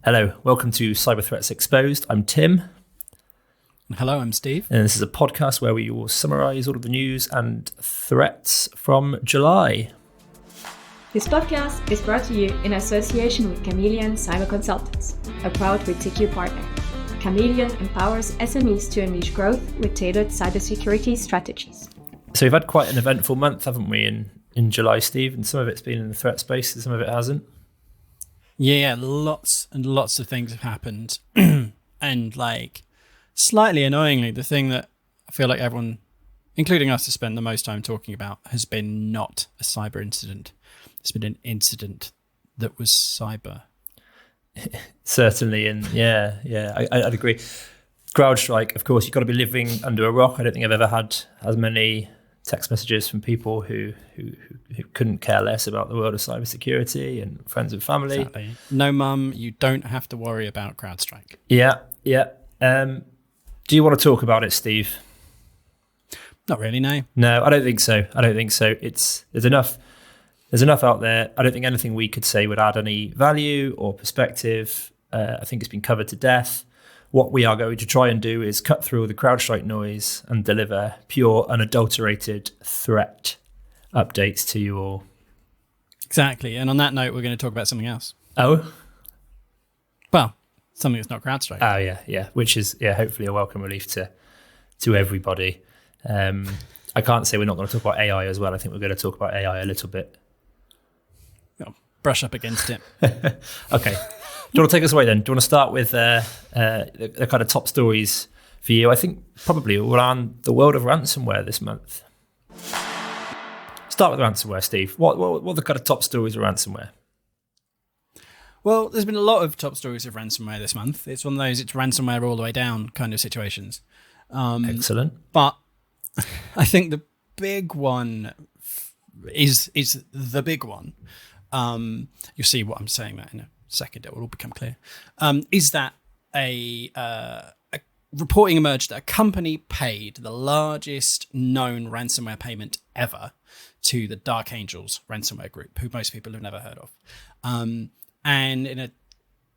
Hello, welcome to Cyber Threats Exposed. I'm Tim. Hello, I'm Steve. And this is a podcast where we will summarise all of the news and threats from July. This podcast is brought to you in association with Chameleon Cyber Consultants, a proud WithTQ partner. Chameleon empowers SMEs to unleash growth with tailored cybersecurity strategies. So we've had quite an eventful month, haven't we, in July, Steve? And some of it's been in the threat space and some of it hasn't. Yeah, lots and lots of things have happened. And slightly annoyingly, the thing that I feel like everyone, including us, has spent the most time talking about has been not a cyber incident. It's been an incident that was cyber. Certainly, and I'd agree. Crowdstrike, of course, you've got to be living under a rock. I don't think I've ever had as many text messages from people who couldn't care less about the world of cybersecurity and friends and family. Exactly. No, mum, you don't have to worry about Crowdstrike. Yeah. Do you want to talk about it, Steve? Not really, no. No, I don't think so. There's enough out there. I don't think anything we could say would add any value or perspective. I think it's been covered to death. What we are going to try and do is cut through all the Crowdstrike noise and deliver pure, unadulterated threat updates to you all. Exactly. And on that note, we're going to talk about something else. Oh? Well, something that's not Crowdstrike. Oh, yeah. Which is, hopefully a welcome relief to everybody. I can't say we're not going to talk about AI as well. I think we're going to talk about AI a little bit. Well, brush up against it. Okay. Do you want to take us away then? Do you want to start with the kind of top stories for you? I think probably around the world of ransomware this month. Start with ransomware, Steve. What are the kind of top stories of ransomware? Well, there's been a lot of top stories of ransomware this month. It's one of those, it's ransomware all the way down kind of situations. Excellent. But I think the big one is the big one. You'll see what I'm saying that in a second, it will all become clear. Is that a reporting emerged that a company paid the largest known ransomware payment ever to the Dark Angels ransomware group, who most people have never heard of. And in a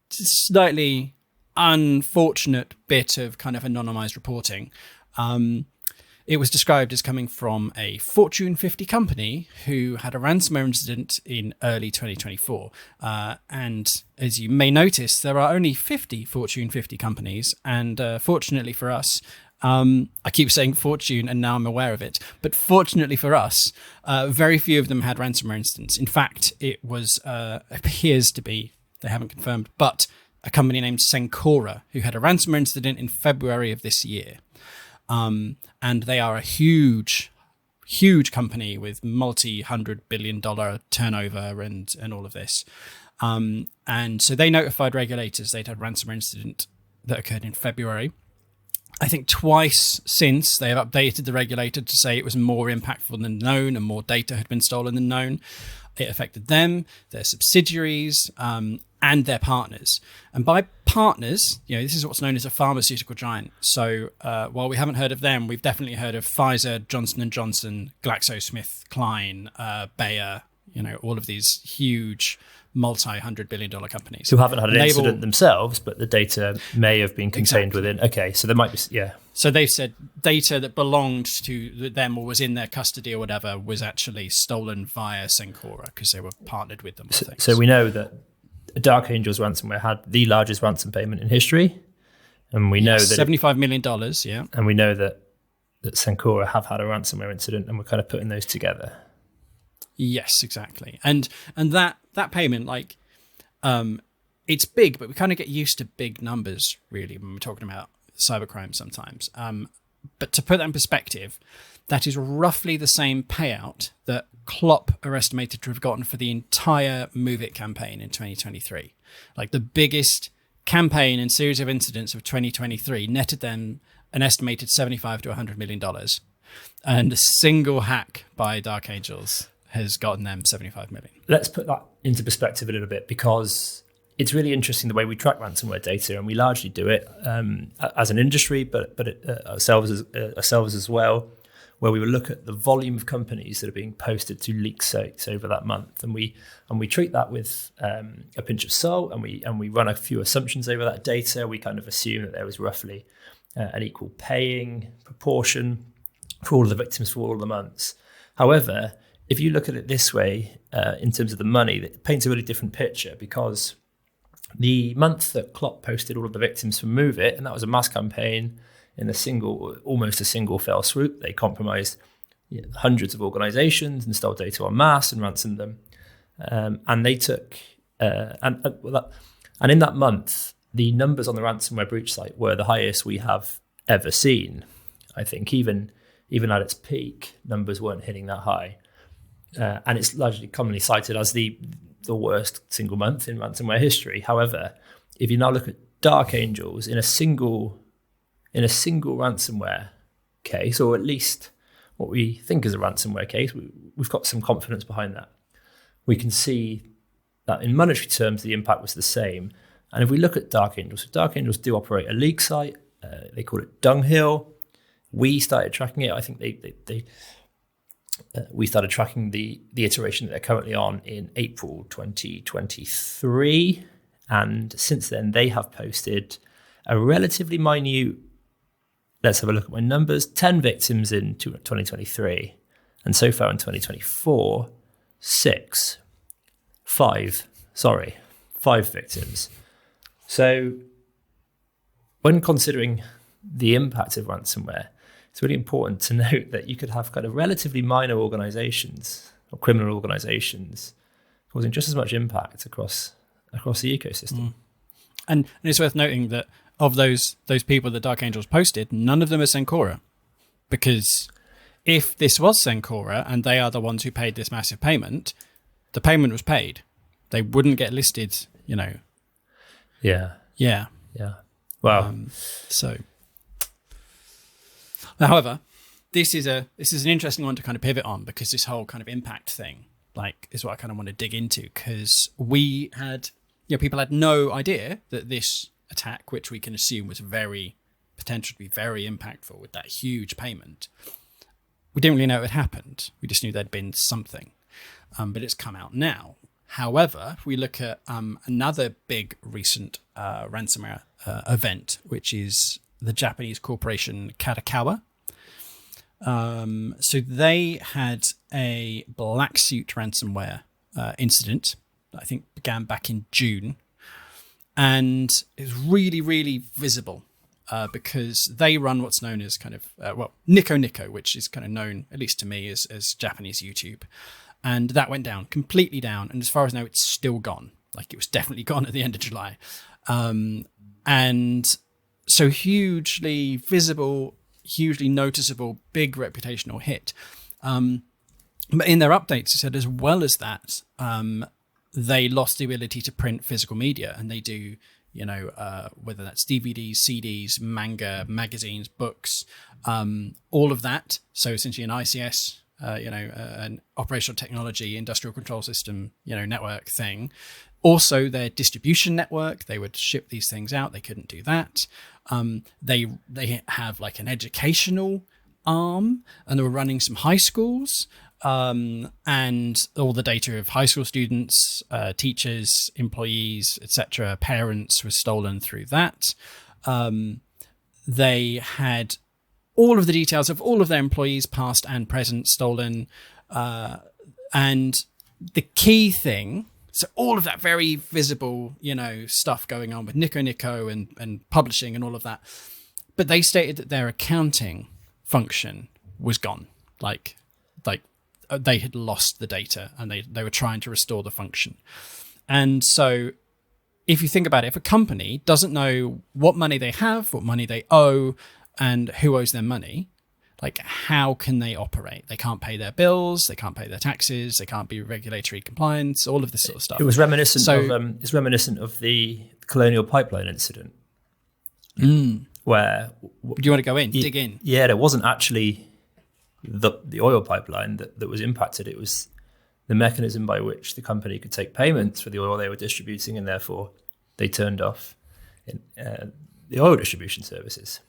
slightly unfortunate bit of kind of anonymized reporting, it was described as coming from a Fortune 50 company who had a ransomware incident in early 2024. And as you may notice, there are only 50 Fortune 50 companies. And fortunately for us, I keep saying Fortune and now I'm aware of it. But fortunately for us, very few of them had ransomware incidents. In fact, it was appears to be, they haven't confirmed, but a company named Sencora who had a ransomware incident in February of this year. And they are a huge company with multi-$100 billion turnover and all of this. And so they notified regulators they'd had a ransomware incident that occurred in February. I think twice since they have updated the regulator to say it was more impactful than known and more data had been stolen than known. It affected them, their subsidiaries, and their partners. And by partners, this is what's known as a pharmaceutical giant. So while we haven't heard of them, we've definitely heard of Pfizer, Johnson & Johnson, GlaxoSmithKline, Bayer, all of these huge multi-$100 billion companies. Who haven't had an incident themselves, but the data may have been contained within. Okay, so there might be, So they've said data that belonged to them or was in their custody or whatever was actually stolen via Sencora because they were partnered with them. So we know that Dark Angels ransomware had the largest ransom payment in history. And we know that $75 million, yeah. And we know that Sencora have had a ransomware incident, and we're kind of putting those together. Yes, exactly. And that payment, it's big, but we kind of get used to big numbers, really, when we're talking about cybercrime sometimes. But to put that in perspective, that is roughly the same payout that Klopp are estimated to have gotten for the entire Move It campaign in 2023. The biggest campaign and series of incidents of 2023 netted them an estimated $75 to $100 million. And a single hack by Dark Angels has gotten them 75 million. Let's put that into perspective a little bit, because it's really interesting the way we track ransomware data, and we largely do it as an industry, but ourselves as well. where we will look at the volume of companies that are being posted to leak sites over that month, and we treat that with a pinch of salt, and we run a few assumptions over that data. We kind of assume that there was roughly an equal paying proportion for all of the victims for all of the months. However, if you look at it this way, in terms of the money, it paints a really different picture, because the month that Klopp posted all of the victims from Move It, and that was a mass campaign in almost a single fell swoop. They compromised hundreds of organizations and stole data en masse and ransomed them. And they took, and in that month, the numbers on the ransomware breach site were the highest we have ever seen. I think even at its peak, numbers weren't hitting that high. And it's largely commonly cited as the worst single month in ransomware history. However, if you now look at Dark Angels in a single ransomware case, or at least what we think is a ransomware case, we've got some confidence behind that. We can see that in monetary terms, the impact was the same. And if we look at Dark Angels, so Dark Angels do operate a leak site. They call it Dunghill. We started tracking it. I think we started tracking the iteration that they're currently on in April 2023. And since then, they have posted a relatively minute, let's have a look at my numbers, 10 victims in 2023. And so far in 2024, 5 victims. So when considering the impact of ransomware, it's really important to note that you could have kind of relatively minor organizations or criminal organizations causing just as much impact across the ecosystem. And it's worth noting that of those people that Dark Angels posted, none of them are Cencora. Because if this was Cencora and they are the ones who paid this massive payment, the payment was paid. They wouldn't get listed, Yeah. Wow. However, this is an interesting one to kind of pivot on, because this whole kind of impact thing, is what I kind of want to dig into, because we had, people had no idea that this attack, which we can assume was potential to be very impactful with that huge payment, we didn't really know it had happened. We just knew there'd been something, but it's come out now. However, if we look at another big recent ransomware event, which is the Japanese corporation Katakawa. So they had a black suit ransomware incident that I think began back in June. And it was really, really visible because they run what's known as kind of, Niconico, which is kind of known, at least to me, as Japanese YouTube. And that went down, completely down. And as far as I know, it's still gone. It was definitely gone at the end of July. And so hugely visible, hugely noticeable, big reputational hit. But in their updates, it said as well as that, they lost the ability to print physical media. And they do, whether that's DVDs, CDs, manga, magazines, books, all of that. So essentially an ICS, an operational technology, industrial control system, network thing. Also, their distribution network, they would ship these things out. They couldn't do that. They have an educational arm, and they were running some high schools, and all the data of high school students, teachers, employees, etc., parents was stolen through that. They had all of the details of all of their employees, past and present, stolen. And the key thing, so all of that very visible, stuff going on with Niconico and publishing and all of that. But they stated that their accounting function was gone. They had lost the data and they were trying to restore the function. And so if you think about it, if a company doesn't know what money they have, what money they owe, and who owes them money, how can they operate? They can't pay their bills, they can't pay their taxes, they can't be regulatory compliance, all of this sort of stuff. It was reminiscent of the Colonial Pipeline incident, where. Do you want to go in, dig in? Yeah, there wasn't actually the oil pipeline that was impacted. It was the mechanism by which the company could take payments for the oil they were distributing, and therefore they turned off the oil distribution services.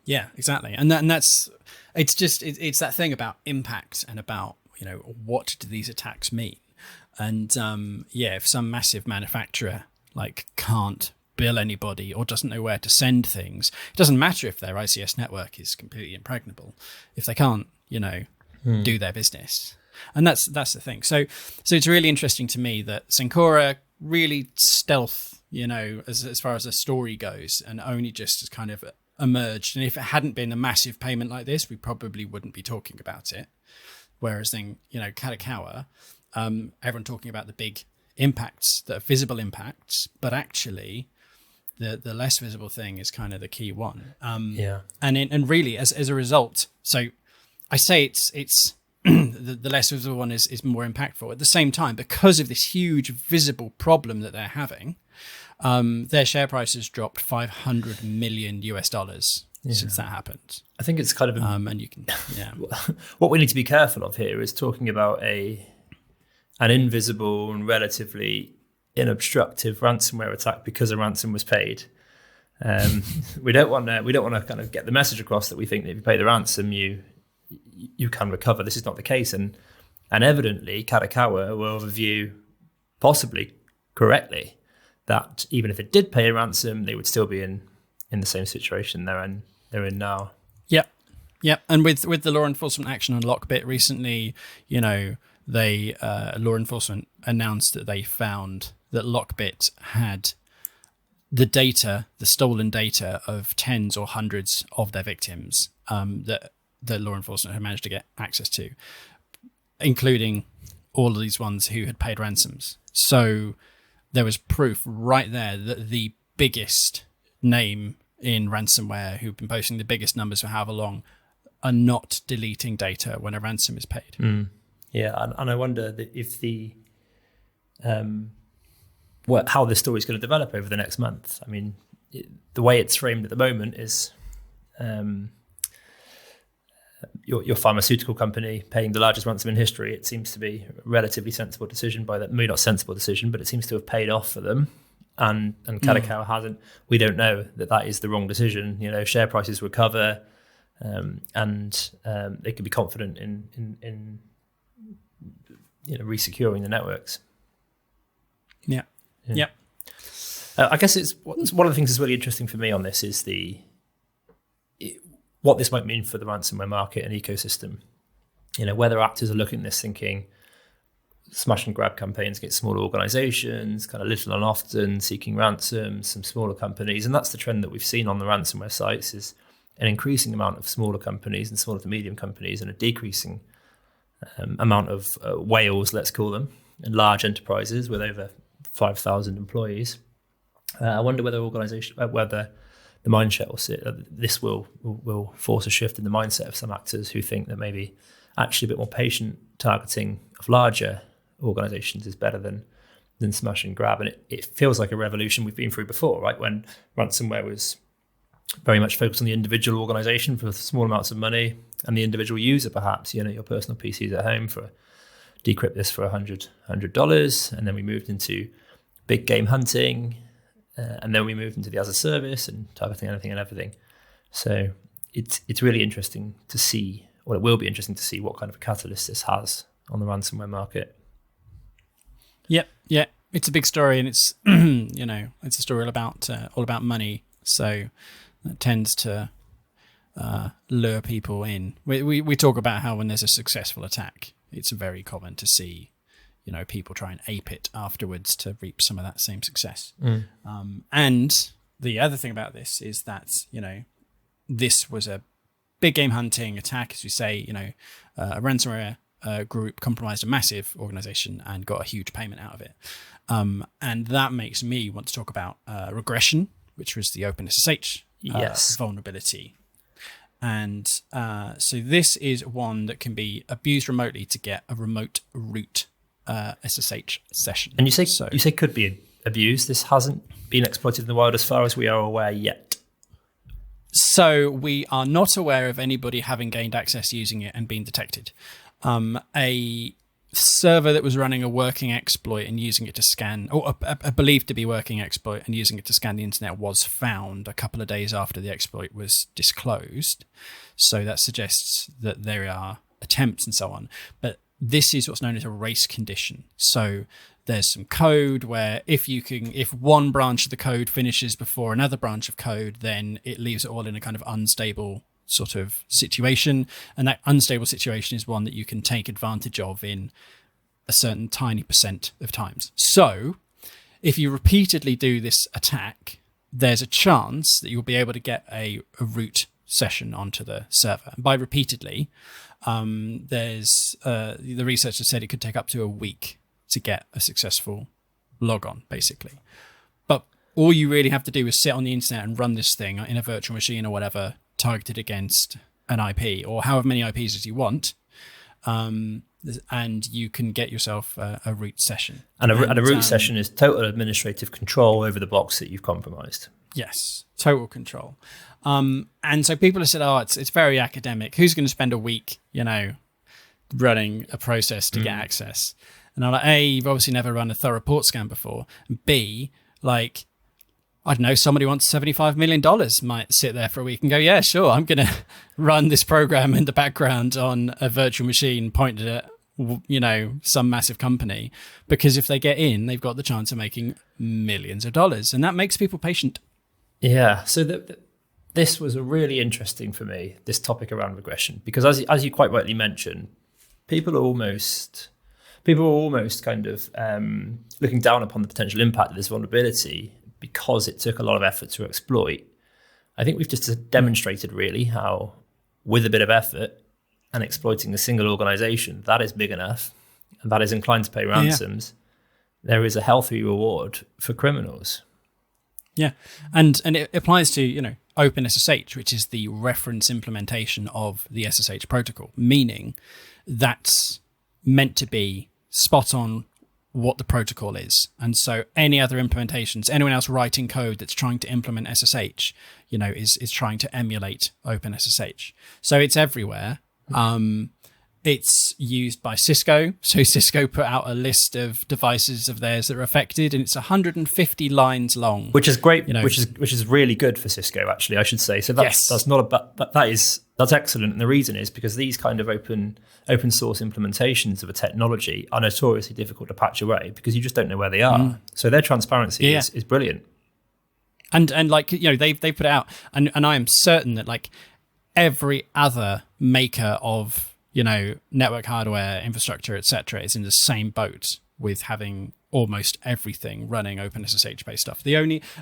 Yeah, exactly. And that's it's that thing about impact and about, what do these attacks mean? And if some massive manufacturer like can't bill anybody or doesn't know where to send things, it doesn't matter if their ICS network is completely impregnable if they can't, do their business. And that's the thing. So it's really interesting to me that Cencora really stealth, as far as the story goes, and only just has kind of emerged. And if it hadn't been a massive payment like this, we probably wouldn't be talking about it. Whereas then, Kadakawa, everyone talking about the big impacts, the visible impacts, but actually the less visible thing is kind of the key one. And really as a result, so I say it's the less visible one is more impactful. At the same time, because of this huge visible problem that they're having, their share price has dropped $500 million since that happened. I think it's kind of and you can what we need to be careful of here is talking about an invisible and relatively inobstructive ransomware attack because a ransom was paid. We don't want to kind of get the message across that we think that if you pay the ransom, you can recover. This is not the case, and evidently Kadakawa will have a view, possibly correctly, that even if it did pay a ransom, they would still be in the same situation they're in now. Yep. And with the law enforcement action on Lockbit recently, they law enforcement announced that they found that Lockbit had the stolen data of tens or hundreds of their victims that law enforcement had managed to get access to, including all of these ones who had paid ransoms. So there was proof right there that the biggest name in ransomware, who've been posting the biggest numbers for however long, are not deleting data when a ransom is paid. Yeah, and I wonder if how this story is going to develop over the next month. I mean, the way it's framed at the moment is your pharmaceutical company paying the largest ransom in history. It seems to be a relatively sensible decision by that. Maybe not sensible decision, but it seems to have paid off for them. And Kadakawa hasn't. We don't know that is the wrong decision. Share prices recover, and they can be confident in resecuring the networks. Yeah. I guess it's one of the things that's really interesting for me on this is what this might mean for the ransomware market and ecosystem. Whether actors are looking at this thinking smash and grab campaigns get smaller organizations, kind of little and often seeking ransoms, some smaller companies. And that's the trend that we've seen on the ransomware sites, is an increasing amount of smaller companies and small to medium companies, and a decreasing amount of whales, let's call them, and large enterprises with over 5,000 employees. I wonder whether the mindset will sit. This will force a shift in the mindset of some actors who think that maybe actually a bit more patient targeting of larger organizations is better than smash and grab. And it feels like a revolution we've been through before, right? When ransomware was very much focused on the individual organization for small amounts of money, and the individual user, perhaps, your personal PCs at home, for decrypt this for $100. And then we moved into big game hunting, and then we moved into the as a service and targeting anything and everything. So it's really interesting to see, or it will be interesting to see, what kind of a catalyst this has on the ransomware market. Yeah, it's a big story, and it's it's a story all about money. So that tends to lure people in. We talk about how when there's a successful attack, it's very common to see people try and ape it afterwards to reap some of that same success. And the other thing about this is that this was a big game hunting attack, as you say. A ransomware group compromised a massive organization and got a huge payment out of it. And that makes me want to talk about regression, which was the OpenSSH vulnerability. And so this is one that can be abused remotely to get a remote root SSH session. And you say could be abused. This hasn't been exploited in the wild as far as we are aware yet. So we are not aware of anybody having gained access using it and being detected. A server that was running a working exploit and using it to scan, or a believed to be working exploit and using it to scan the internet, was found a couple of days after the exploit was disclosed. So that suggests that there are attempts and so on. But this is what's known as a race condition. So there's some code where if one branch of the code finishes before another branch of code, then it leaves it all in a kind of unstable sort of situation. And that unstable situation is one that you can take advantage of in a certain tiny % of times. So if you repeatedly do this attack, there's a chance that you'll be able to get a root session onto the server. And by repeatedly, there's the researchers said it could take up to a week to get a successful logon, basically. But all you really have to do is sit on the internet and run this thing in a virtual machine or whatever, targeted against an IP or however many IPs as you want, and you can get yourself a root session. And a root session is total administrative control over the box that you've compromised. Yes, total control. And so people have said, "Oh, it's very academic. Who's going to spend a week, running a process to get access?" And I'm like, A, you've obviously never run a thorough port scan before. And B, like, I don't know, somebody wants $75 million might sit there for a week and go, yeah, sure, I'm going to run this program in the background on a virtual machine pointed at, some massive company. Because if they get in, they've got the chance of making millions of dollars. And that makes people patient. Yeah. So this was really interesting for me, this topic around regression, because as you quite rightly mentioned, people are almost kind of looking down upon the potential impact of this vulnerability because it took a lot of effort to exploit. I think we've just demonstrated really how, with a bit of effort and exploiting a single organization that is big enough and that is inclined to pay ransoms, there is a healthy reward for criminals. Yeah, and it applies to, OpenSSH, which is the reference implementation of the SSH protocol, meaning that's meant to be spot on what the protocol is. And so any other implementations, anyone else writing code that's trying to implement SSH, is trying to emulate OpenSSH. So it's everywhere. It's used by Cisco. So Cisco put out a list of devices of theirs that are affected, and it's 150 lines long. Which is great, which is really good for Cisco, actually, I should say. So that's not that's excellent. And the reason is because these kind of open source implementations of a technology are notoriously difficult to patch away because you just don't know where they are. So their transparency is brilliant. And like, they put it out, and I am certain that like every other maker of network hardware, infrastructure, etc., is in the same boat with having almost everything running OpenSSH-based stuff.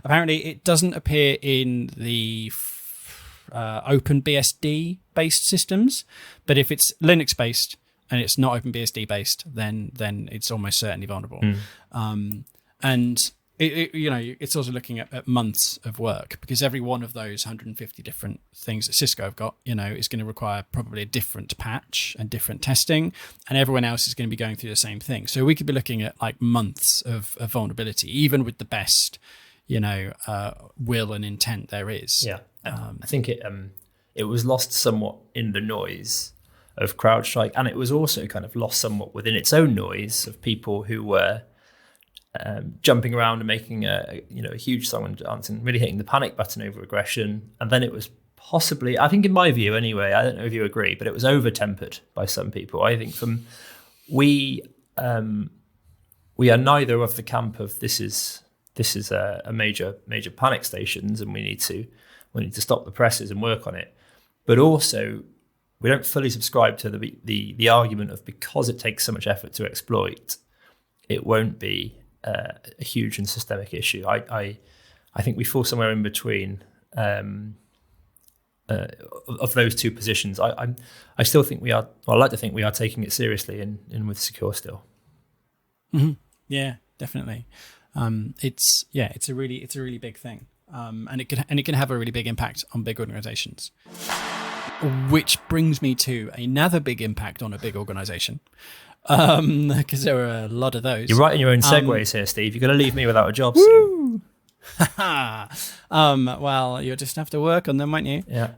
Apparently, it doesn't appear in the OpenBSD-based systems, but if it's Linux-based and it's not OpenBSD-based, then it's almost certainly vulnerable. And it's also looking at months of work, because every one of those 150 different things that Cisco have got, is going to require probably a different patch and different testing, and everyone else is going to be going through the same thing. So we could be looking at like months of vulnerability, even with the best, will and intent there is. Yeah, I think it was lost somewhat in the noise of CrowdStrike, and it was also kind of lost somewhat within its own noise of people who were jumping around and making a huge song and dance and really hitting the panic button over aggression. And then it was possibly, I think in my view anyway, I don't know if you agree, but it was over-tempered by some people. I think we are neither of the camp of this is a major panic stations and we need to stop the presses and work on it. But also we don't fully subscribe to the argument of because it takes so much effort to exploit, it won't be a huge and systemic issue. I think we fall somewhere in between of those two positions. I still think we are. Well, I like to think we are taking it seriously in with Secure still. Mm-hmm. Yeah, definitely. It's a really big thing, and it can have a really big impact on big organizations. Which brings me to another big impact on a big organization. Because there are a lot of those. You're writing your own segways here, Steve. You're going to leave me without a job soon. Well, you'll just have to work on them, won't you? Yeah.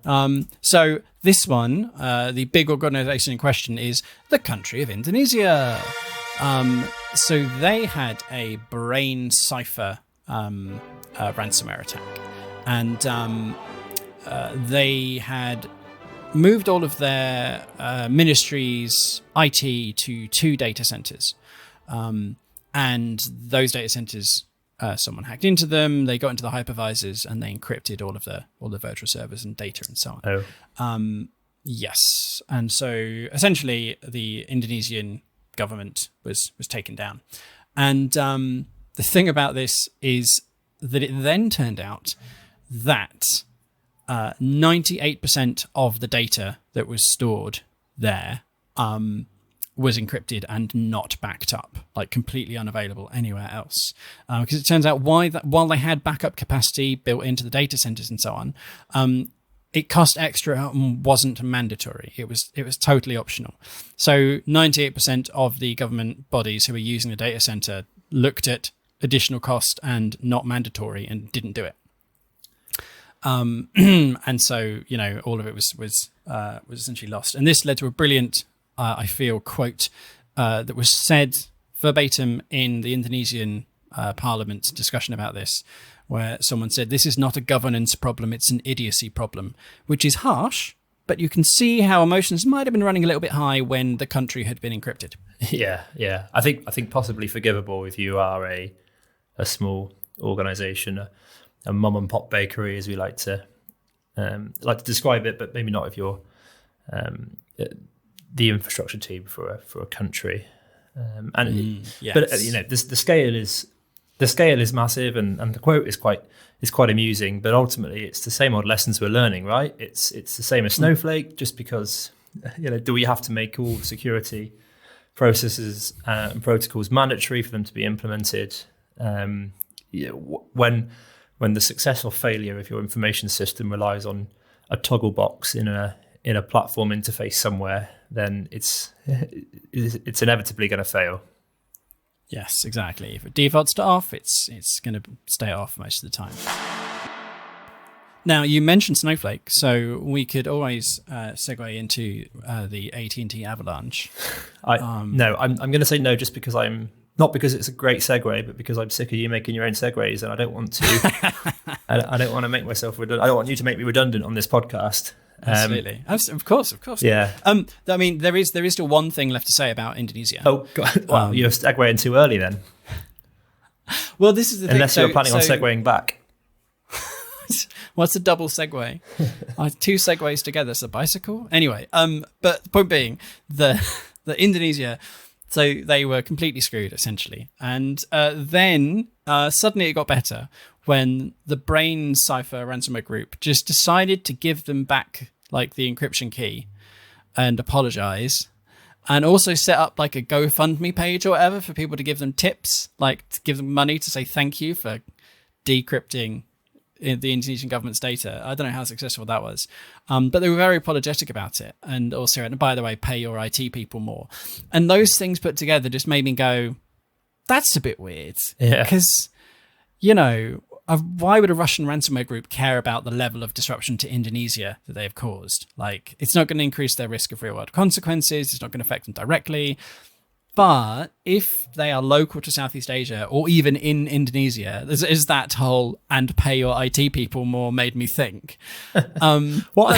So this one, the big organization in question is the country of Indonesia. So they had a brain cipher ransomware attack. And they had moved all of their ministries' IT to 2 data centers. And those data centers, someone hacked into them, they got into the hypervisors, and they encrypted all the virtual servers and data and so on. Oh. Yes. And so essentially the Indonesian government was taken down. And the thing about this is that it then turned out that 98% of the data that was stored there was encrypted and not backed up, like completely unavailable anywhere else. Because it turns out while they had backup capacity built into the data centers and so on, it cost extra and wasn't mandatory. It was totally optional. So 98% of the government bodies who were using the data center looked at additional cost and not mandatory and didn't do it. And so, all of it was essentially lost. And this led to a brilliant, I feel, quote that was said verbatim in the Indonesian parliament discussion about this, where someone said, "This is not a governance problem, it's an idiocy problem," which is harsh, but you can see how emotions might have been running a little bit high when the country had been encrypted. Yeah. I think possibly forgivable if you are a small organization, a mom and pop bakery, as we like to describe it, but maybe not if you're the infrastructure team for a country. Yes. But the scale is massive, and the quote is quite amusing. But ultimately, it's the same old lessons we're learning, right? It's the same as Snowflake. Just because do we have to make all security processes and protocols mandatory for them to be implemented? When the success or failure of your information system relies on a toggle box in a platform interface somewhere, then it's inevitably going to fail. Yes, exactly. If it defaults to off, it's going to stay off most of the time. Now, you mentioned Snowflake, so we could always segue into the AT&T Avalanche. No, I'm going to say no, just because not because it's a great segue, but because I'm sick of you making your own segues, and I don't want to. I don't want to make myself redundant. I don't want you to make me redundant on this podcast. Absolutely, of course. Yeah. I mean, there is still one thing left to say about Indonesia. Oh God! Well, you're segueing too early then. Well, this is the thing. Unless you're planning on segueing back. What's a double segway? 2 segways together, it's a bicycle. Anyway, but the point being, the Indonesia. So they were completely screwed, essentially. And then suddenly it got better when the Brain Cipher ransomware group just decided to give them back like the encryption key and apologize, and also set up like a GoFundMe page or whatever for people to give them tips, like to give them money to say thank you for decrypting the Indonesian government's data. I don't know how successful that was, but they were very apologetic about it, and also, and by the way, pay your IT people more. And those things put together just made me go, that's a bit weird. Yeah. Because, why would a Russian ransomware group care about the level of disruption to Indonesia that they have caused? Like, it's not going to increase their risk of real-world consequences. It's not going to affect them directly. But if they are local to Southeast Asia or even in Indonesia, is that whole "and pay your IT people more" made me think. What?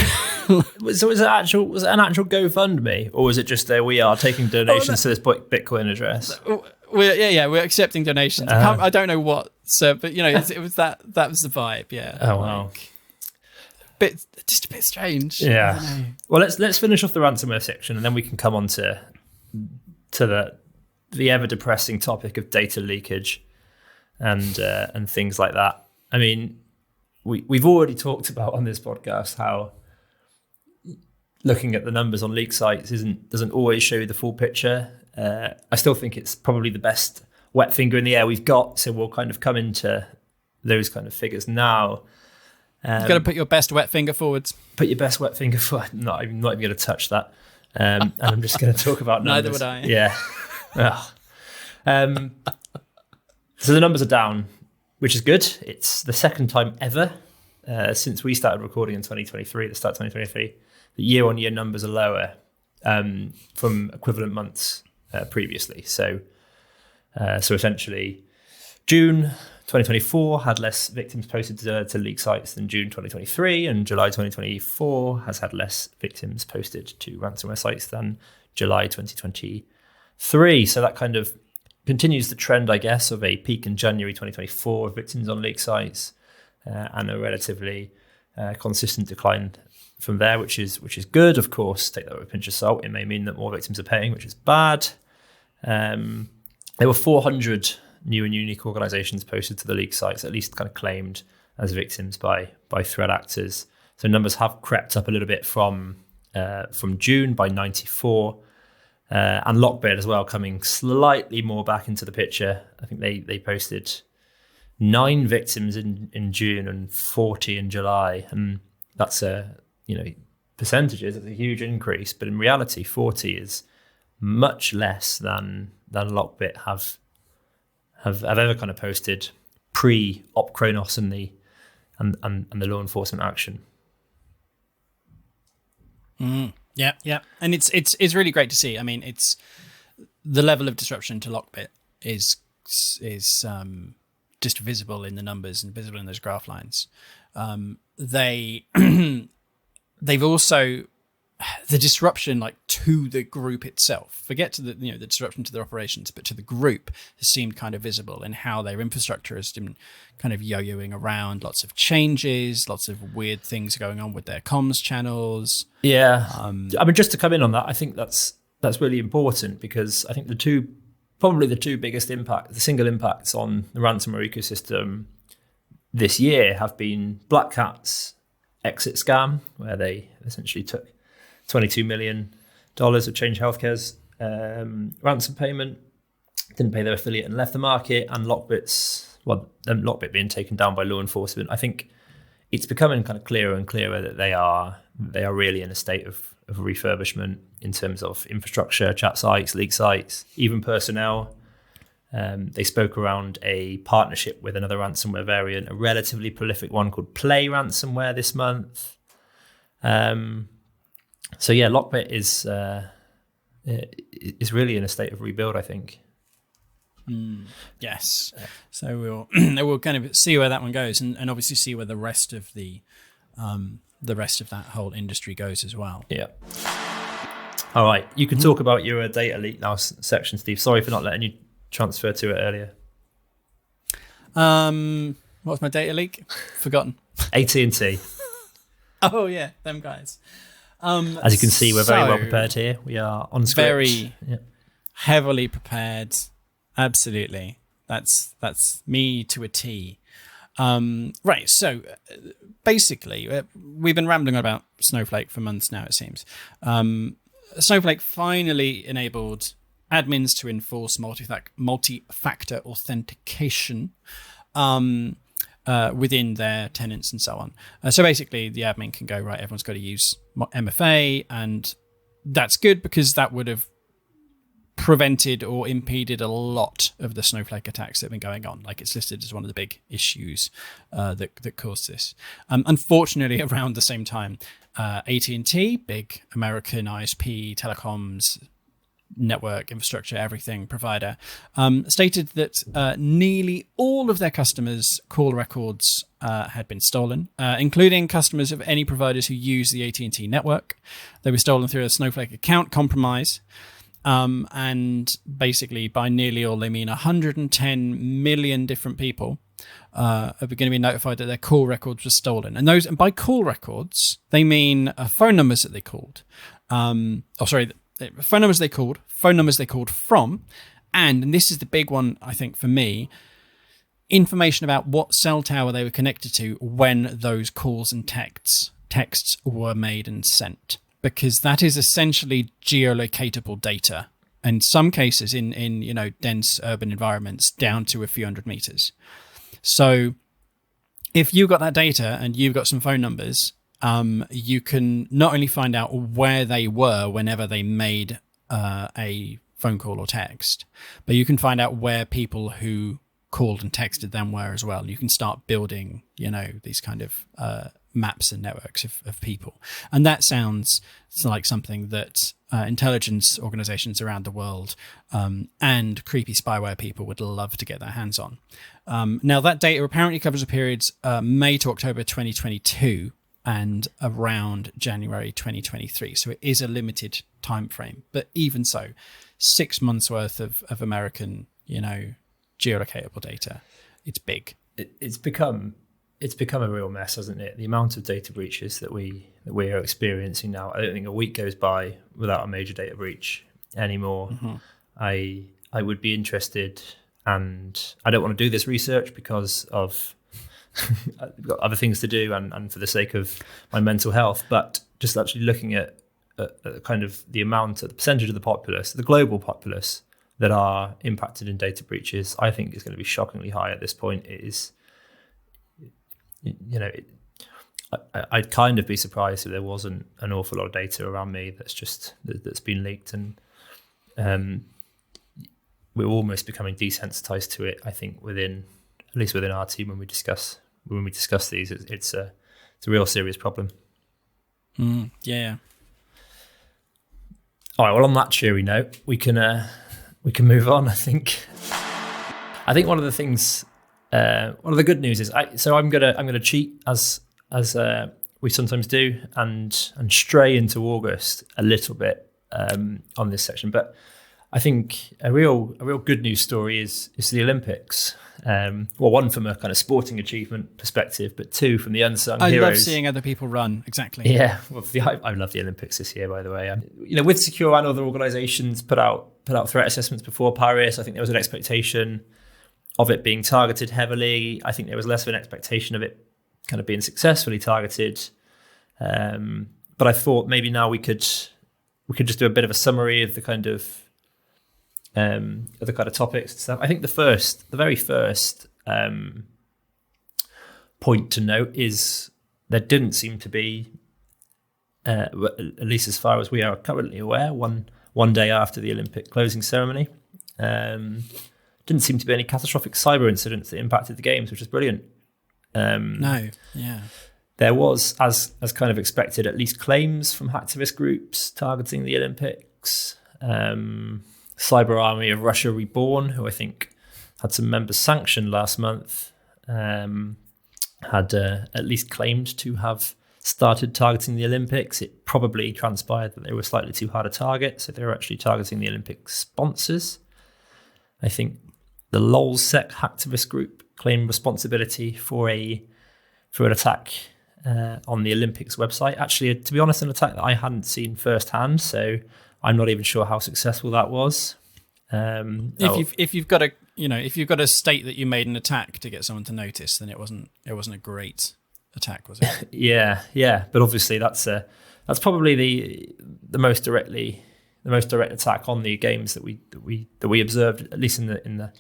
So was it an actual GoFundMe, or was it just we are taking donations to this Bitcoin address? We're accepting donations. I don't know what, but it was that was the vibe. Yeah. Oh wow. Just a bit strange. Yeah. Well, let's finish off the ransomware section, and then we can come on to the ever depressing topic of data leakage and things like that. I mean, we've already talked about on this podcast how looking at the numbers on leak sites doesn't always show you the full picture. I still think it's probably the best wet finger in the air we've got, so we'll kind of come into those kind of figures now. You've got to put your best wet finger forwards. Put your best wet finger forward. Not even going to touch that. And I'm just going to talk about numbers. Neither would I. Yeah. So the numbers are down which is good. It's the second time ever since we started recording in 2023, the start of 2023, the year-on-year numbers are lower from equivalent months previously. So essentially, June 2024 had less victims posted to leak sites than June 2023, and July 2024 has had less victims posted to ransomware sites than July 2023. So that kind of continues the trend, I guess, of a peak in January 2024 of victims on leak sites and a relatively consistent decline from there, which is good. Of course, take that with a pinch of salt. It may mean that more victims are paying, which is bad. There were 400 new and unique organizations posted to the leak sites, at least kind of claimed as victims by threat actors. So numbers have crept up a little bit from June by 94. And Lockbit as well, coming slightly more back into the picture. I think they posted 9 victims in June and 40 in July. And that's percentages, it's a huge increase. But in reality, 40 is much less than Lockbit have ever kind of posted pre-Op Kronos and the law enforcement action. Yeah, and it's really great to see. I mean, it's the level of disruption to Lockbit is just visible in the numbers and visible in those graph lines. They've also the disruption to the group itself. Forget to the disruption to their operations, but to the group has seemed kind of visible in how their infrastructure has been kind of yo-yoing around. Lots of changes, lots of weird things going on with their comms channels. Yeah, I mean, just to come in on that, I think that's really important, because I think the two biggest the single impacts on the ransomware ecosystem this year have been Black Cat's exit scam, where they essentially took $22 million of Change Healthcare's ransom payment, didn't pay their affiliate and left the market, and Lockbit being taken down by law enforcement. I think it's becoming kind of clearer and clearer that they are really in a state of refurbishment in terms of infrastructure, chat sites, leak sites, even personnel. They spoke around a partnership with another ransomware variant, a relatively prolific one called Play Ransomware this month. So yeah, Lockbit is really in a state of rebuild, I think. Yes. So we'll kind of see where that one goes, and obviously see where the rest of that whole industry goes as well. Yeah. All right, you can talk about your data leak now section, Steve. Sorry for not letting you transfer to it earlier. What's my data leak? Forgotten. AT&T. Oh yeah, them guys. As you can see, we're very well prepared here. We are on script. Very heavily prepared. Absolutely. That's me to a T. Right. So basically, we've been rambling about Snowflake for months now, it seems. Snowflake finally enabled admins to enforce multi-factor authentication within their tenants and so on. So basically, the admin can go, right, everyone's got to use MFA, and that's good because that would have prevented or impeded a lot of the Snowflake attacks that have been going on. Like, it's listed as one of the big issues that caused this. Unfortunately, around the same time, AT&T, big American ISP, telecoms, network infrastructure, everything provider, stated that nearly all of their customers' call records had been stolen, including customers of any providers who use the AT&T network. They were stolen through a Snowflake account compromise. And basically, by nearly all, they mean 110 million different people are going to be notified that their call records were stolen. And by call records, they mean phone numbers that they called. Phone numbers they called, phone numbers they called from, and this is the big one, I think, for me, information about what cell tower they were connected to when those calls and texts were made and sent. Because that is essentially geolocatable data. In some cases, in dense urban environments, down to a few hundred meters. So if you've got that data and you've got some phone numbers, you can not only find out where they were whenever they made a phone call or text, but you can find out where people who called and texted thenware as well. You can start building, these kind of maps and networks of people. And that sounds like something that intelligence organizations around the world and creepy spyware people would love to get their hands on. Now, that data apparently covers the periods May to October 2022 and around January 2023. So it is a limited time frame. But even so, 6 months worth of American, geolocatable data. It's big. It's become a real mess, hasn't it? The amount of data breaches that we are experiencing now. I don't think a week goes by without a major data breach anymore. Mm-hmm. I would be interested, and I don't want to do this research because of I've got other things to do and for the sake of my mental health, but just actually looking at kind of the percentage of the populace, the global populace, that are impacted in data breaches, I think is going to be shockingly high at this point. It is, I'd kind of be surprised if there wasn't an awful lot of data around me that's been leaked, and we're almost becoming desensitized to it. I think at least within our team, when we discuss these, it's a real serious problem. Yeah. All right. Well, on that cheery note, we can move on. I think one of the things, one of the good news is, I'm gonna cheat as we sometimes do, and stray into August a little bit on this section. But I think a real good news story is the Olympics. One from a kind of sporting achievement perspective, but two from the unsung heroes. I love seeing other people run. Exactly. Yeah, well, I love the Olympics this year, by the way. With Secure and other organisations put out threat assessments before Paris. I think there was an expectation of it being targeted heavily. I think there was less of an expectation of it kind of being successfully targeted. But I thought maybe now we could just do a bit of a summary of the kind of topics and stuff. I think the very first point to note is there didn't seem to be, at least as far as we are currently aware, one day after the Olympic closing ceremony, didn't seem to be any catastrophic cyber incidents that impacted the games, which is brilliant. No, yeah. There was, as kind of expected, at least claims from hacktivist groups targeting the Olympics. Cyber Army of Russia Reborn, who I think had some members sanctioned last month, had at least claimed to have started targeting the Olympics. It probably transpired that they were slightly too hard a target, so they were actually targeting the Olympic sponsors. I think the LOLSEC hacktivist group claimed responsibility for an attack on the Olympics website. Actually, to be honest, an attack that I hadn't seen firsthand, so I'm not even sure how successful that was. If you've got to state that you made an attack to get someone to notice, then it wasn't a great attack, was it? yeah. But obviously, that's probably the most direct attack on the games that we observed, at least in the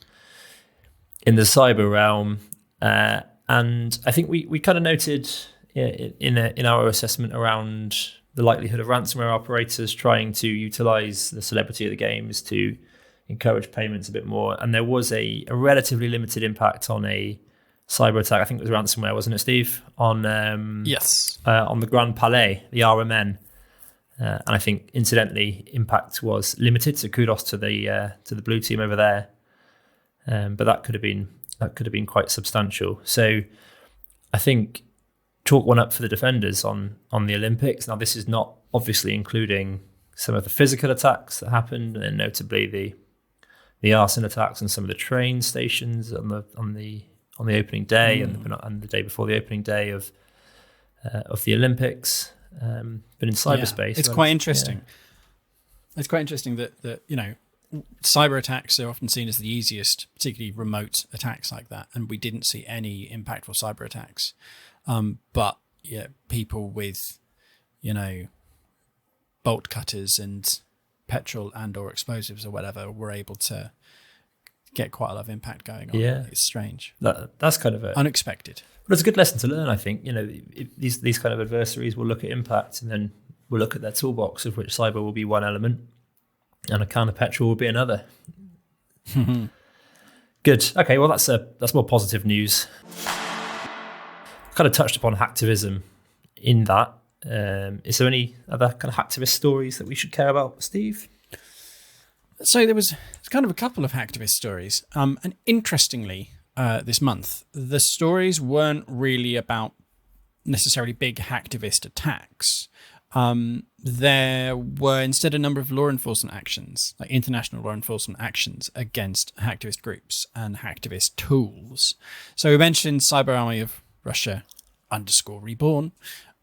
cyber realm. And I think we kind of noted in our assessment around the likelihood of ransomware operators trying to utilize the celebrity of the games to encourage payments a bit more. And there was a relatively limited impact on a cyber attack. I think it was ransomware, wasn't it, Steve? Yes. On the Grand Palais, the RMN. And I think, incidentally, impact was limited. So kudos to the blue team over there. But that could have been quite substantial. So I think chalk one up for the defenders on the Olympics. Now, this is not obviously including some of the physical attacks that happened, and notably the arson attacks on some of the train stations on the opening day and the day before the opening day of the Olympics. But in cyberspace, it's quite interesting. Yeah. It's quite interesting that cyber attacks are often seen as the easiest, particularly remote attacks like that, and we didn't see any impactful cyber attacks. But people with, bolt cutters and petrol and or explosives or whatever were able to get quite a lot of impact going on. Yeah, it's strange. That's kind of unexpected. But it's a good lesson to learn, I think. These kind of adversaries will look at impact, and then we'll look at their toolbox, of which cyber will be one element, and a can of petrol will be another. Good. Okay, well, that's more positive news. Kind of touched upon hacktivism in that. Is there any other kind of hacktivist stories that we should care about, Steve? So there's kind of a couple of hacktivist stories. And interestingly, this month, the stories weren't really about necessarily big hacktivist attacks. There were instead a number of law enforcement actions, like international law enforcement actions against hacktivist groups and hacktivist tools. So we mentioned Cyber Army of Russia _reborn.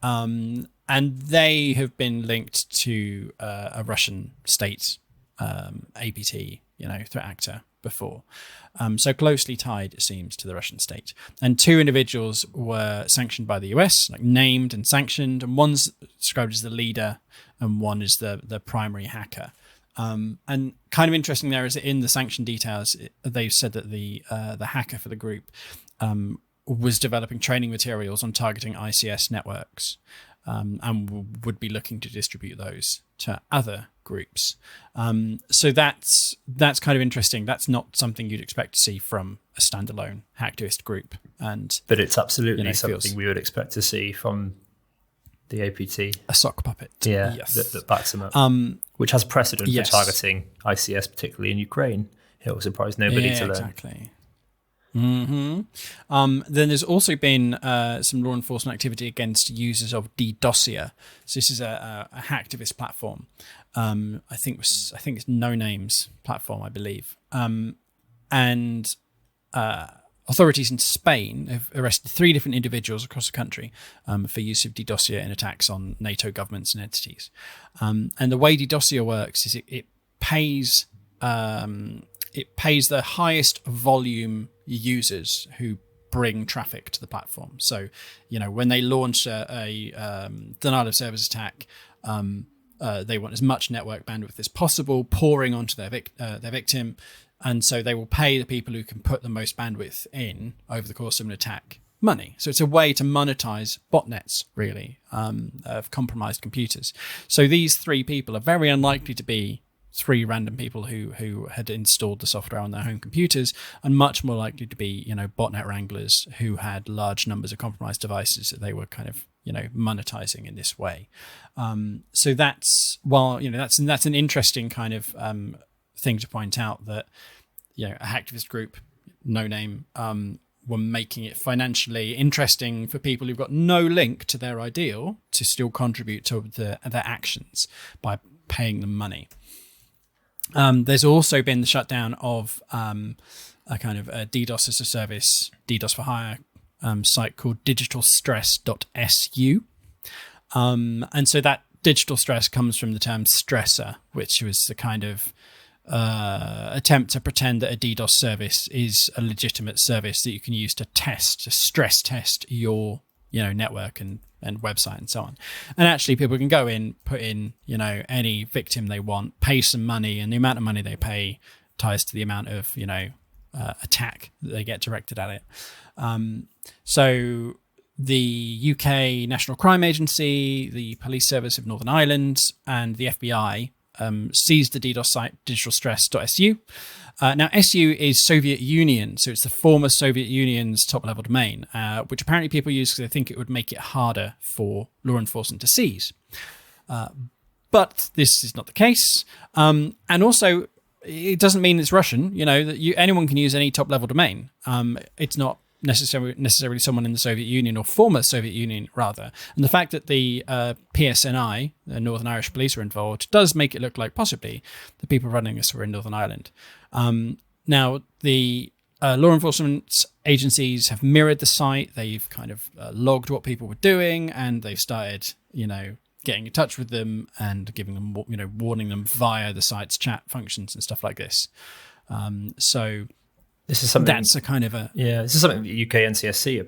And they have been linked to a Russian state APT, threat actor before. So closely tied, it seems, to the Russian state. And 2 individuals were sanctioned by the US, like named and sanctioned, and one's described as the leader and one is the primary hacker. And kind of interesting there is that in the sanction details, they've said that the hacker for the group was developing training materials on targeting ICS networks, and would be looking to distribute those to other groups. So that's kind of interesting. That's not something you'd expect to see from a standalone hacktivist group. But it's absolutely something we would expect to see from the APT. A sock puppet. Yeah, yes. that backs them up. Which has precedent for targeting ICS, particularly in Ukraine. It will surprise nobody to learn. Exactly. Then there's also been some law enforcement activity against users of DDoSier. So this is a hacktivist platform. I think it's No Name's platform, I believe. And authorities in Spain have arrested 3 different individuals across the country for use of DDoSier in attacks on NATO governments and entities. And the way DDoSier works is it pays the highest volume users who bring traffic to the platform. So, when they launch a denial of service attack, they want as much network bandwidth as possible pouring onto their victim. And so they will pay the people who can put the most bandwidth in over the course of an attack money. So it's a way to monetize botnets, really, of compromised computers. So these 3 people are very unlikely to be 3 random people who had installed the software on their home computers, and much more likely to be, botnet wranglers who had large numbers of compromised devices that they were kind of, monetizing in this way. So that's an interesting kind of thing to point out, that, a hacktivist group, No Name, were making it financially interesting for people who've got no link to their ideal to still contribute to their actions by paying them money. There's also been the shutdown of a kind of a DDoS as a service, DDoS for hire site called digitalstress.su. And so that digital stress comes from the term stressor, which was the kind of attempt to pretend that a DDoS service is a legitimate service that you can use to stress test your network and website and so on. And actually people can go in, put in, any victim they want, pay some money, and the amount of money they pay ties to the amount of, attack that they get directed at it. So the UK National Crime Agency, the Police Service of Northern Ireland, and the FBI seized the DDoS site digitalstress.su. Now, SU is Soviet Union, so it's the former Soviet Union's top-level domain, which apparently people use because they think it would make it harder for law enforcement to seize. But this is not the case. And also, it doesn't mean it's Russian. That anyone can use any top-level domain. It's not necessarily someone in the Soviet Union, or former Soviet Union, rather. And the fact that the PSNI, the Northern Irish Police, were involved does make it look like possibly the people running this were in Northern Ireland. Now, the law enforcement agencies have mirrored the site. They've kind of logged what people were doing, and they've started, getting in touch with them and giving them, warning them via the site's chat functions and stuff like this. So this is something that's a kind of a this is something the UK NCSC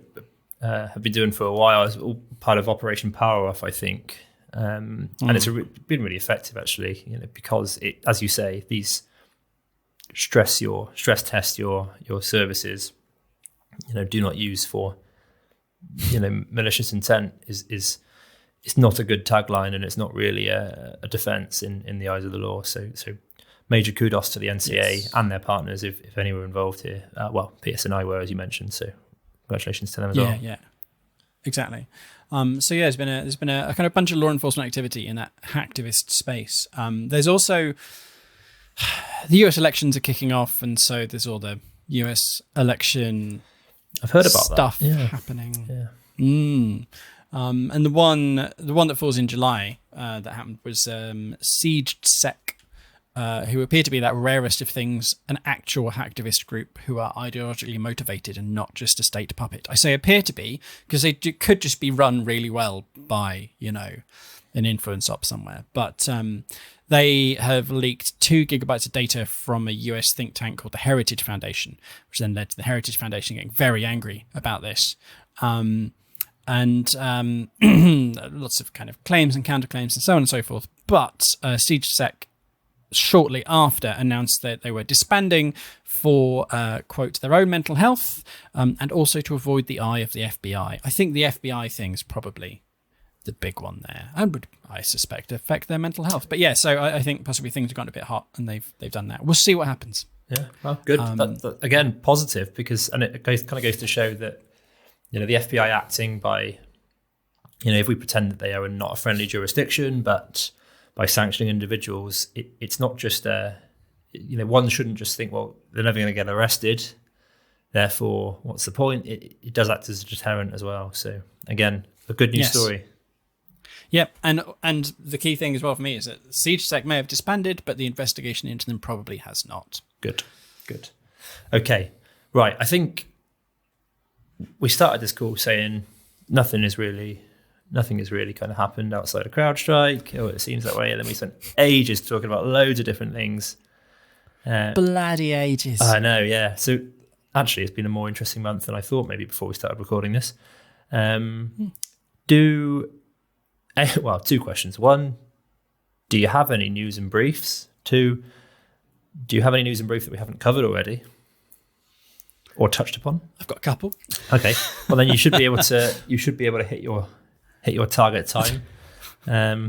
have been doing for a while. It's all part of Operation Power Off, I think, and it's been really effective actually. Because it, as you say, these stress test your services. Do not use for malicious intent is it's not a good tagline, and it's not really a defense in the eyes of the law. So major kudos to the NCA Yes. and their partners if any were involved here. Well, PSNI were, as you mentioned, so congratulations to them as well. Yeah, exactly. So yeah, there's been a kind of bunch of law enforcement activity in that hacktivist space. There's also the US elections are kicking off, and so there's all the US election I've heard about stuff that. Yeah. happening. Yeah. And the one that falls in July that happened was SiegeSec, who appear to be that rarest of things, an actual hacktivist group who are ideologically motivated and not just a state puppet. I say appear to be because they could just be run really well by, an influence op somewhere. But they have leaked 2 gigabytes of data from a US think tank called the Heritage Foundation, which then led to the Heritage Foundation getting very angry about this. And lots of kind of claims and counterclaims and so on and so forth. But SiegeSec shortly after announced that they were disbanding for, quote, their own mental health and also to avoid the eye of the FBI. I think the FBI thing's probably the big one there and would, I suspect, affect their mental health. But yeah, so I think possibly things have gotten a bit hot and they've done that. We'll see what happens. Yeah, well, good. That, again, positive because, and it kind of goes to show that, the FBI acting by, if we pretend that they are not a friendly jurisdiction, but by sanctioning individuals, it's not just one shouldn't just think, well, they're never going to get arrested, therefore, what's the point? It does act as a deterrent as well. So again, a good news story. Yep, and the key thing as well for me is that SiegeSec may have disbanded, but the investigation into them probably has not. Good. Okay, right. I think we started this call saying nothing has really kind of happened outside of CrowdStrike, or it seems that way. And then we spent ages talking about loads of different things. Bloody ages. I know, yeah. So actually, it's been a more interesting month than I thought maybe before we started recording this. 2 questions. 1, do you have any news and briefs? 2, do you have any news and brief that we haven't covered already or touched upon? I've got a couple. Okay. Well, then you should be able to hit your target time.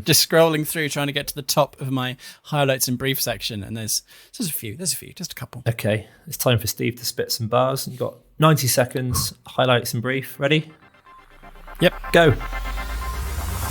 Just scrolling through, trying to get to the top of my highlights and brief section, and there's a few, just a couple. Okay, it's time for Steve to spit some bars. You've got 90 seconds, highlights and brief. Ready? Yep. Go.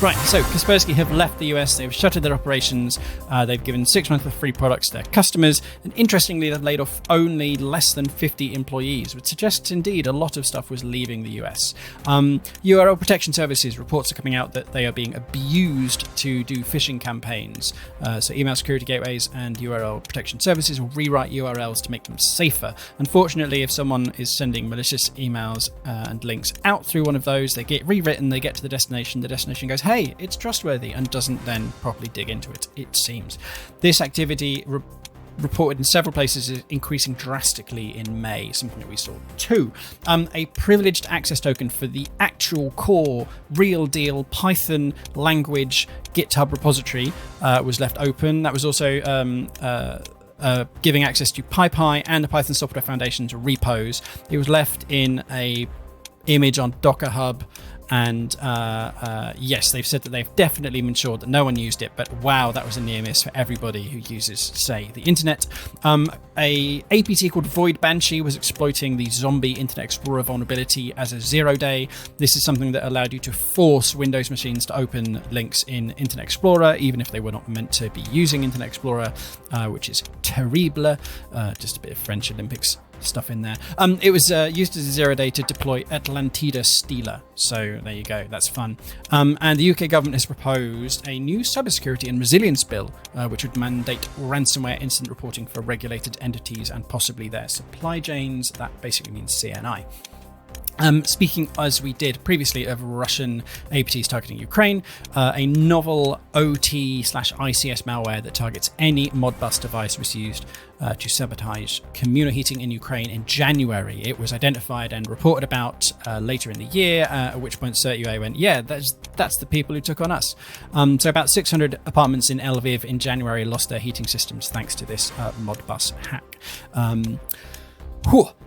Right, so Kaspersky have left the US, they've shuttered their operations, they've given 6 months of free products to their customers, and interestingly, they've laid off only less than 50 employees, which suggests indeed a lot of stuff was leaving the US. URL protection services reports are coming out that they are being abused to do phishing campaigns. So email security gateways and URL protection services will rewrite URLs to make them safer. Unfortunately, if someone is sending malicious emails and links out through one of those, they get rewritten, they get to the destination goes, hey, it's trustworthy, and doesn't then properly dig into it, it seems. This activity reported in several places is increasing drastically in May, something that we saw too. A privileged access token for the actual core, real deal Python language GitHub repository was left open. That was also giving access to PyPy and the Python Software Foundation's repos. It was left in a image on Docker Hub. And yes, they've said that they've definitely ensured that no one used it, but wow, that was a near miss for everybody who uses, say, the internet. A APT called Void Banshee was exploiting the zombie Internet Explorer vulnerability as a 0-day. This is something that allowed you to force Windows machines to open links in Internet Explorer, even if they were not meant to be using Internet Explorer, which is terrible. Just a bit of French Olympics stuff in there. It was used as a 0-day to deploy Atlantida Stealer. So there you go. That's fun. And the UK government has proposed a new cybersecurity and resilience bill, which would mandate ransomware incident reporting for regulated entities and possibly their supply chains. That basically means CNI. Speaking, as we did previously, of Russian APTs targeting Ukraine, a novel OT/ICS malware that targets any Modbus device was used to sabotage communal heating in Ukraine in January. It was identified and reported about later in the year, at which point CertUA went, yeah, that's the people who took on us. So about 600 apartments in Lviv in January lost their heating systems thanks to this Modbus hack.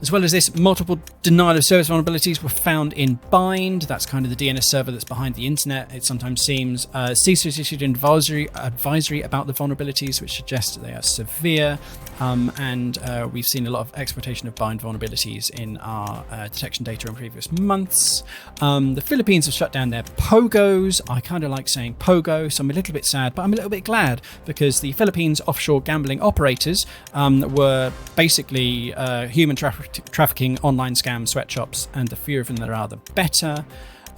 As well as this, multiple denial of service vulnerabilities were found in Bind. That's kind of the DNS server that's behind the internet, it sometimes seems. CISOs issued an advisory about the vulnerabilities, which suggests that they are severe. And we've seen a lot of exploitation of Bind vulnerabilities in our detection data in previous months. The Philippines have shut down their POGOs. I kind of like saying POGO, so I'm a little bit sad, but I'm a little bit glad, because the Philippines offshore gambling operators were basically human trafficking, online scam sweatshops, and the few of them that are the better.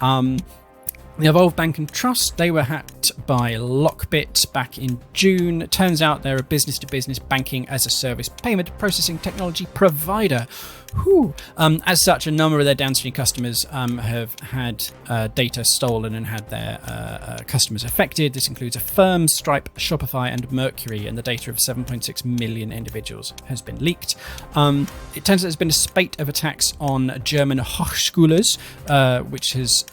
The Evolve Bank and Trust, they were hacked by Lockbit back in June. It turns out they're a business-to-business banking as a service payment processing technology provider. As such, a number of their downstream customers have had data stolen and had their customers affected. This includes Affirm, Stripe, Shopify, and Mercury, and the data of 7.6 million individuals has been leaked. It turns out there's been a spate of attacks on German Hochschules, which has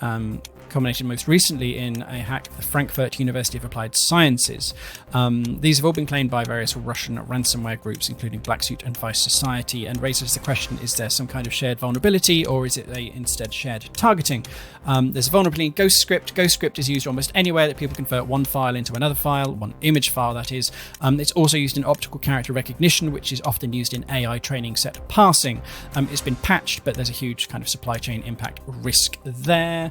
culminated most recently in a hack at the Frankfurt University of Applied Sciences. These have all been claimed by various Russian ransomware groups, including Black Suit and Vice Society, and raises the question, is there some kind of shared vulnerability, or is it instead shared targeting? There's a vulnerability in GhostScript. GhostScript is used almost anywhere that people convert one file into another file, one image file that is. It's also used in optical character recognition, which is often used in AI training set parsing. It's been patched, but there's a huge kind of supply chain impact risk there.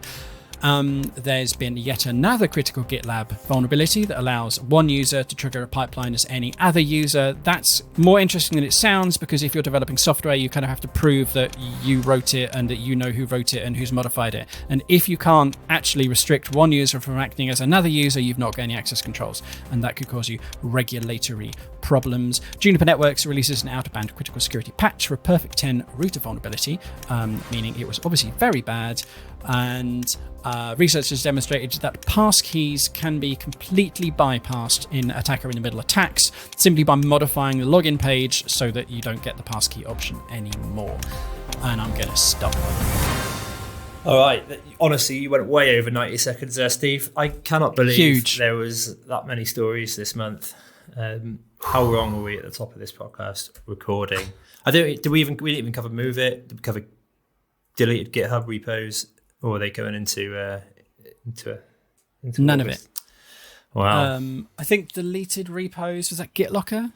There's been yet another critical GitLab vulnerability that allows one user to trigger a pipeline as any other user. That's more interesting than it sounds, because if you're developing software, you kind of have to prove that you wrote it and that you know who wrote it and who's modified it. And if you can't actually restrict one user from acting as another user, you've not got any access controls, and that could cause you regulatory problems. Juniper Networks releases an out-of-band critical security patch for a Perfect 10 router vulnerability, meaning it was obviously very bad. And researchers demonstrated that passkeys can be completely bypassed in attacker-in-the-middle attacks simply by modifying the login page so that you don't get the passkey option anymore. And I'm going to stop. All right. Honestly, you went way over 90 seconds there, Steve. I cannot believe there was that many stories this month. How wrong were we at the top of this podcast recording? We didn't even cover Move It? Did we cover deleted GitHub repos? Or are they going into none August? of it? Wow. I think deleted repos, was that GitLocker?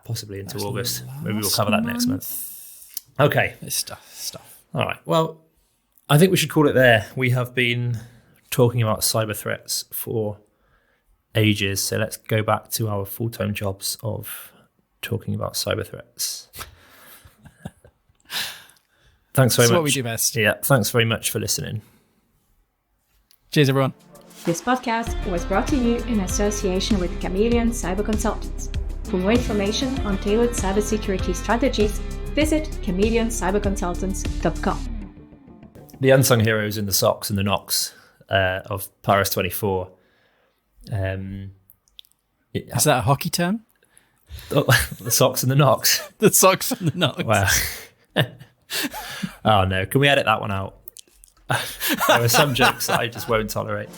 Possibly into August. Maybe we'll cover that next month. Okay. This stuff. All right. Well, I think we should call it there. We have been talking about cyber threats for ages, so let's go back to our full-time jobs of talking about cyber threats. Thanks very much. That's what we do best. Yeah, thanks very much for listening. Cheers, everyone. This podcast was brought to you in association with Chameleon Cyber Consultants. For more information on tailored cybersecurity strategies, visit chameleoncyberconsultants.com. The unsung heroes in the socks and the knocks of Paris 24. Is that a hockey term? The socks and the knocks. The socks and the knocks. Wow. Oh no, can we edit that one out? There are some jokes that I just won't tolerate.